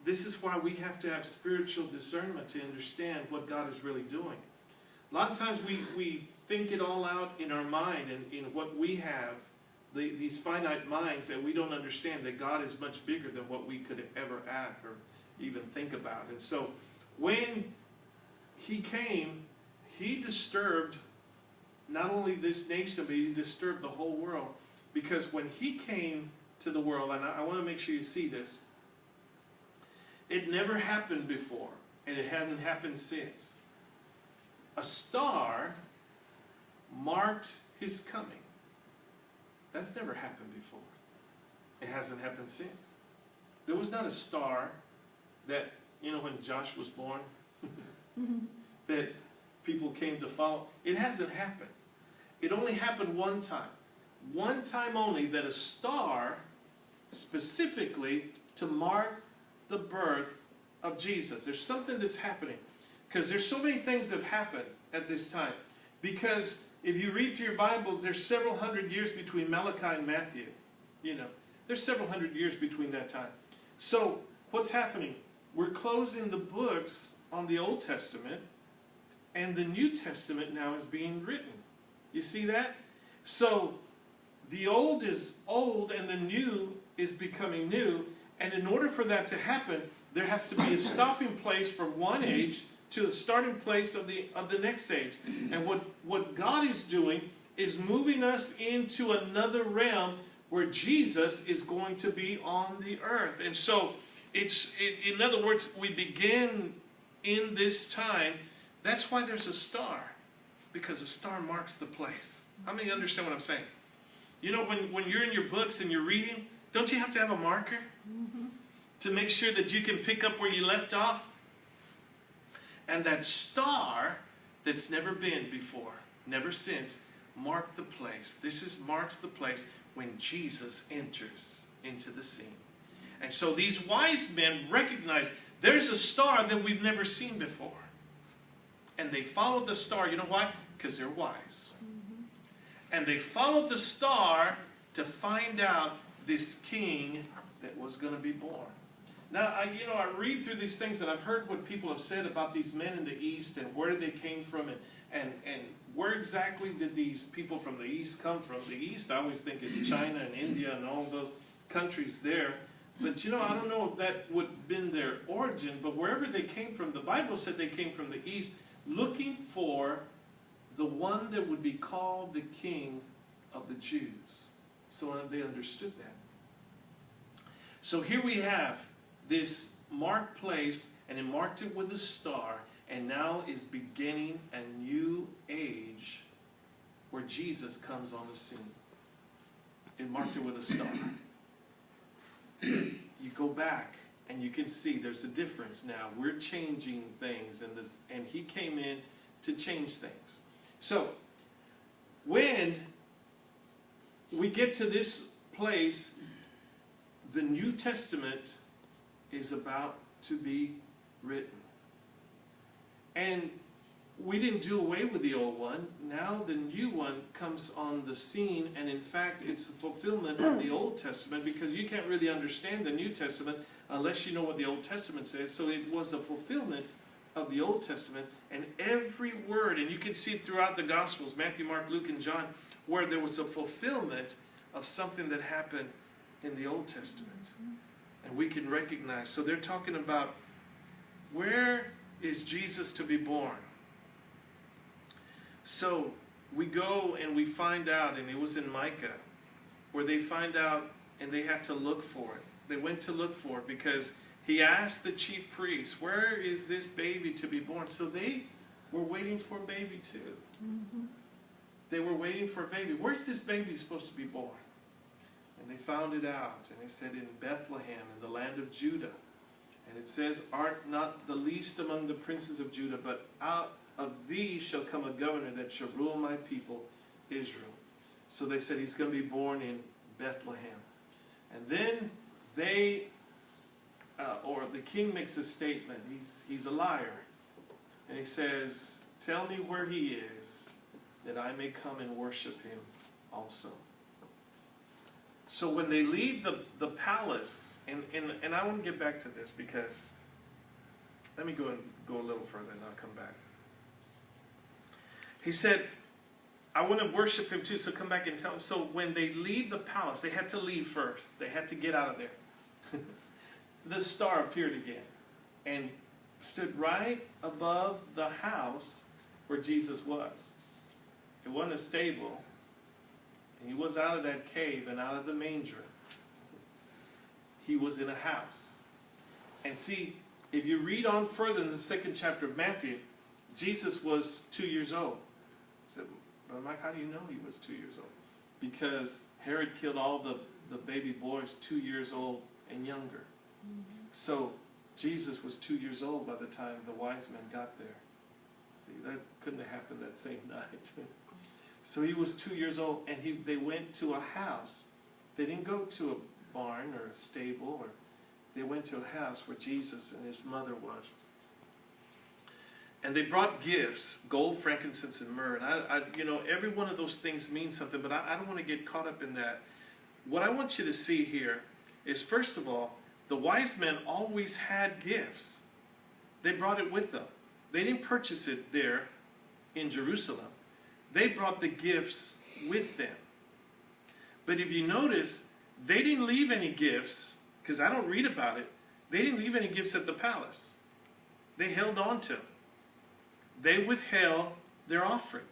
this is why we have to have spiritual discernment to understand what God is really doing. A lot of times we think it all out in our mind and in what we have, these finite minds, and we don't understand that God is much bigger than what we could ever act or even think about. And so when he came, he disturbed not only this nation, but he disturbed the whole world. Because when he came to the world, and I want to make sure you see this, it never happened before, and it hadn't happened since. A star marked his coming. That's never happened before. It hasn't happened since. There was not a star that, when Josh was born, that people came to follow. It hasn't happened. It only happened one time. One time only, that a star specifically to mark the birth of Jesus. There's something that's happening. Because there's so many things that have happened at this time. Because if you read through your Bibles, there's several hundred years between Malachi and Matthew. There's several hundred years between that time. So what's happening? We're closing the books on the Old Testament, and the New Testament now is being written. You see that? So the old is old and the new is becoming new. And in order for that to happen, there has to be a stopping place from one age to the starting place of the next age. And what God is doing is moving us into another realm where Jesus is going to be on the earth. And so in other words, we begin in this time. That's why there's a star, because a star marks the place. How many understand what I'm saying? When you're in your books and you're reading, don't you have to have a marker to make sure that you can pick up where you left off? And that star that's never been before, never since, marked the place. This marks the place when Jesus enters into the scene. And so these wise men recognize there's a star that we've never seen before. And they followed the star. You know why? Because they're wise. And they followed the star to find out this king that was going to be born. Now, I read through these things, and I've heard what people have said about these men in the East and where they came from, and where exactly did these people from the East come from. The East, I always think, is China and India and all those countries there. But, I don't know if that would have been their origin, but wherever they came from, the Bible said they came from the East, looking for the one that would be called the King of the Jews. So they understood that. So here we have this marked place, and it marked it with a star, and now is beginning a new age where Jesus comes on the scene. It marked it with a star. You go back and you can see there's a difference now. We're changing things, and he came in to change things. So when we get to this place, the New Testament is about to be written. And we didn't do away with the old one. Now the new one comes on the scene, and in fact it's a fulfillment of the Old Testament, because you can't really understand the New Testament unless you know what the Old Testament says. So it was a fulfillment of the Old Testament, and every word, and you can see it throughout the Gospels, Matthew, Mark, Luke, and John, where there was a fulfillment of something that happened in the Old Testament. And we can recognize. So they're talking about, where is Jesus to be born? So we go and we find out, and it was in Micah, where they find out and they have to look for it. They went to look for it because he asked the chief priests, where is this baby to be born? So they were waiting for a baby too. They were waiting for a baby. Where's this baby supposed to be born? And they found it out, and they said, in Bethlehem, in the land of Judah. And it says, art not the least among the princes of Judah, but out of thee shall come a governor that shall rule my people Israel. So they said he's going to be born in Bethlehem. And then the king makes a statement. He's a liar. And he says, tell me where he is, that I may come and worship him also. So when they leave the palace, and I want to get back to this because, let me go a little further and I'll come back. He said, I want to worship him too, so come back and tell him. So when they leave the palace, they had to leave first. They had to get out of there. The star appeared again and stood right above the house where Jesus was. It wasn't a stable. He was out of that cave and out of the manger. He was in a house. And see, if you read on further in the 2nd chapter of Matthew, Jesus was 2 years old. I said, Brother Mike, how do you know he was 2 years old? Because Herod killed all the baby boys 2 years old and younger. So Jesus was 2 years old by the time the wise men got there. See, that couldn't have happened that same night. So he was 2 years old, and they went to a house. They didn't go to a barn or a stable, or they went to a house where Jesus and his mother was. And they brought gifts, gold, frankincense, and myrrh. And every one of those things means something, but I don't want to get caught up in that. What I want you to see here is, first of all, the wise men always had gifts. They brought it with them. They didn't purchase it there in Jerusalem. They brought the gifts with them. But if you notice, they didn't leave any gifts, because I don't read about it. They didn't leave any gifts at the palace. They held on to them. They withheld their offering.